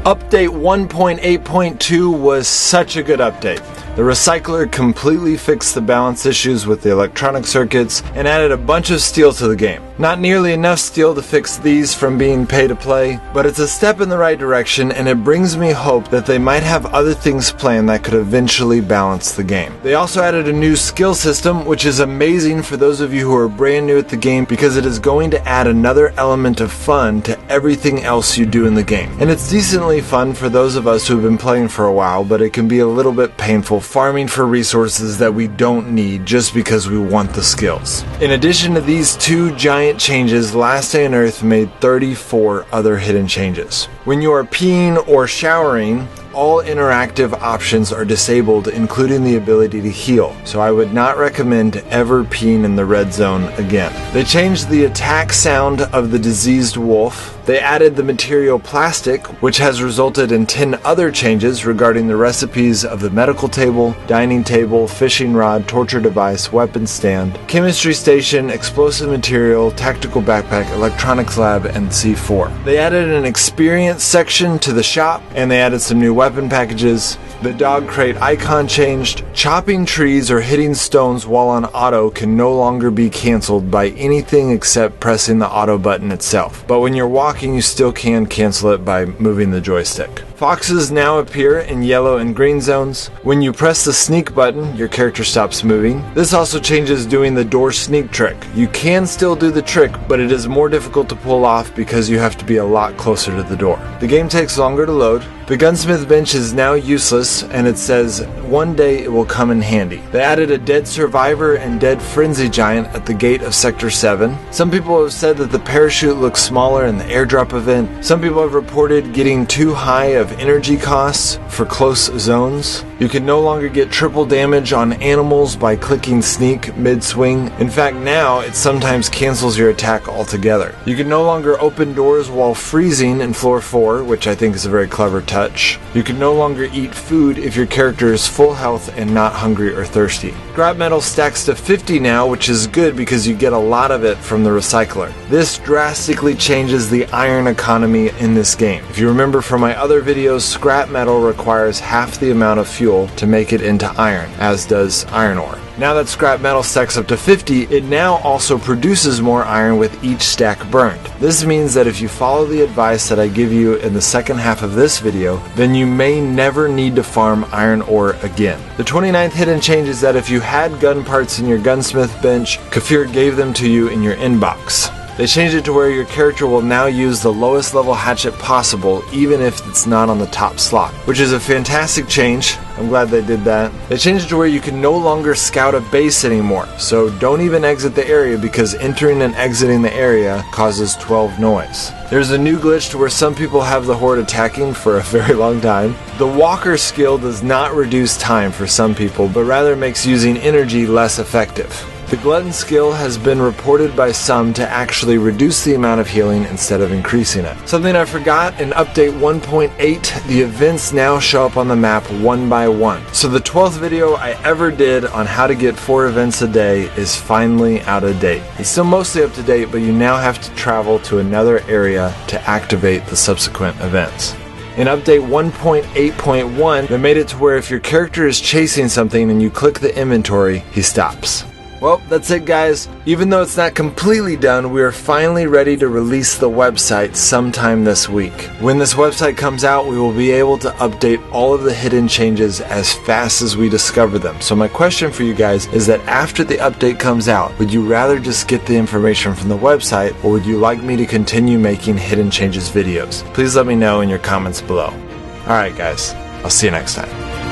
Update 1.8.2 was such a good update. The recycler completely fixed the balance issues with the electronic circuits and added a bunch of steel to the game. Not nearly enough steel to fix these from being pay to play, but it's a step in the right direction, and it brings me hope that they might have other things planned that could eventually balance the game. They also added a new skill system, which is amazing for those of you who are brand new at the game because it is going to add another element of fun to everything else you do in the game. And it's decently fun for those of us who have been playing for a while, but it can be a little bit painful farming for resources that we don't need just because we want the skills. In addition to these two giant changes, Last Day on Earth made 34 other hidden changes. When you are peeing or showering, all interactive options are disabled, including the ability to heal, so I would not recommend ever peeing in the red zone again. They changed the attack sound of the diseased wolf. They added the material plastic, which has resulted in 10 other changes regarding the recipes of the medical table, dining table, fishing rod, torture device, weapon stand, chemistry station, explosive material, tactical backpack, electronics lab, and C4. They added an experience section to the shop, and they added some new weapon packages. The dog crate icon changed. Chopping trees or hitting stones while on auto can no longer be cancelled by anything except pressing the auto button itself. But when you're walking, you still can cancel it by moving the joystick. Foxes now appear in yellow and green zones. When you press the sneak button, your character stops moving. This also changes doing the door sneak trick. You can still do the trick, but it is more difficult to pull off because you have to be a lot closer to the door. The game takes longer to load. The gunsmith bench is now useless, and it says one day it will come in handy. They added a dead survivor and dead frenzy giant at the gate of Sector 7. Some people have said that the parachute looks smaller in the airdrop event. Some people have reported getting too high of energy costs for close zones. You can no longer get triple damage on animals by clicking sneak mid-swing. In fact, now it sometimes cancels your attack altogether. You can no longer open doors while freezing in floor 4, which I think is a very clever touch. You can no longer eat food if your character is full health and not hungry or thirsty. Scrap metal stacks to 50 now, which is good because you get a lot of it from the recycler. This drastically changes the iron economy in this game. If you remember from my other videos, scrap metal requires half the amount of fuel to make it into iron, as does iron ore. Now that scrap metal stacks up to 50, it now also produces more iron with each stack burned. This means that if you follow the advice that I give you in the second half of this video, then you may never need to farm iron ore again. The 29th hidden change is that if you had gun parts in your gunsmith bench, Kafir gave them to you in your inbox. They changed it to where your character will now use the lowest level hatchet possible, even if it's not on the top slot, which is a fantastic change. I'm glad they did that. They changed it to where you can no longer scout a base anymore, so don't even exit the area because entering and exiting the area causes 12 noise. There's a new glitch to where some people have the horde attacking for a very long time. The walker skill does not reduce time for some people, but rather makes using energy less effective. The glutton skill has been reported by some to actually reduce the amount of healing instead of increasing it. Something I forgot, in update 1.8, the events now show up on the map one by one. So the 12th video I ever did on how to get 4 events a day is finally out of date. It's still mostly up to date, but you now have to travel to another area to activate the subsequent events. In update 1.8.1, they made it to where if your character is chasing something and you click the inventory, he stops. Well, that's it guys. Even though it's not completely done, we are finally ready to release the website sometime this week. When this website comes out, we will be able to update all of the hidden changes as fast as we discover them. So my question for you guys is that after the update comes out, would you rather just get the information from the website, or would you like me to continue making hidden changes videos? Please let me know in your comments below. Alright guys, I'll see you next time.